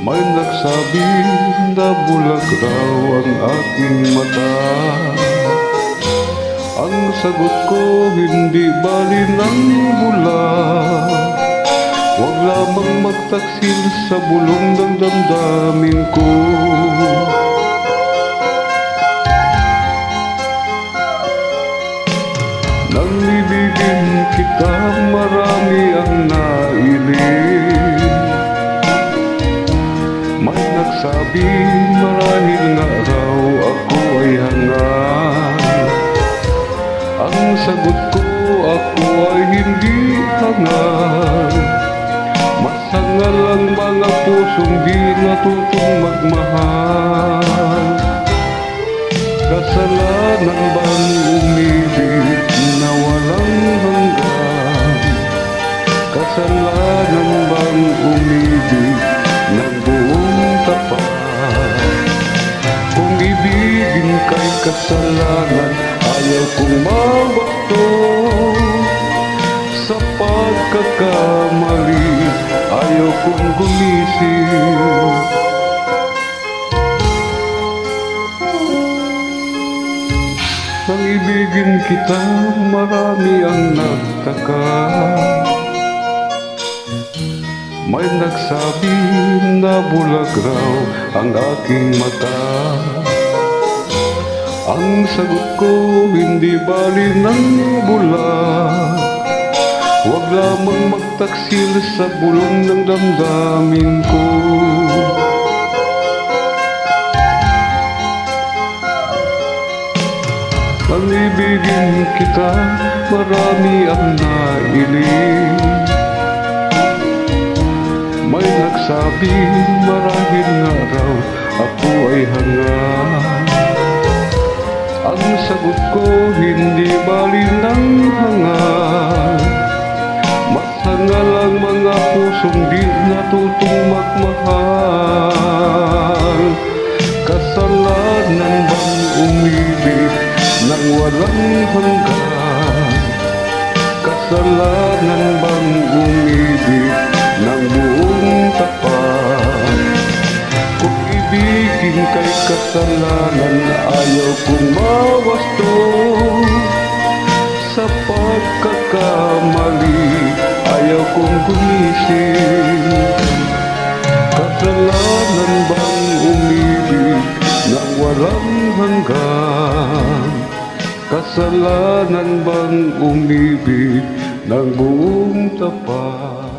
May nagsabi na bulag raw ang aking mata. Ang sagot ko hindi bali ng bula. Huwag lamang magtaksil sa bulong ng damdamin ko. Nang ibigin kita, marami ang nailing. May nagsabi marahil nga raw ako ay hangal. Ang sagot ko, ako ay hindi hangal. Masangal ang mga pusong di natutong magmahal. Kasalanan bang umibig na walang hanggan? Kasalanan bang umibig ng buong tapat? Kung ibigin kay kasalanan, ayaw kong mabato. Sa pagkakamali, ayaw kong gumising. Nang ibigin kita, marami ang nagtaka. May nagsabi na bulag raw ang aking mata. Ang sagot ko, hindi bali ng bulag. Huwag lamang magtaksil sa bulong ng damdamin ko. Nang ibigin kita, marami ang nailing. May nagsabi marahil nga raw ako ay hangal. Ang sagot ko, hindi bali ng hangal. Masangal ang mga pusong di natutong magmahal. Kasalanan bang umibig nang walang hanggan? Kasalanan bang umibig ng buong tapat? Kung ibigin kay kasalanan, ayaw kong mawasto. Sa pagkakamali, ayaw kong gumising. Kasalanan bang umibig nang walang hanggan? Kasalanan bang umibig ng buong tapat?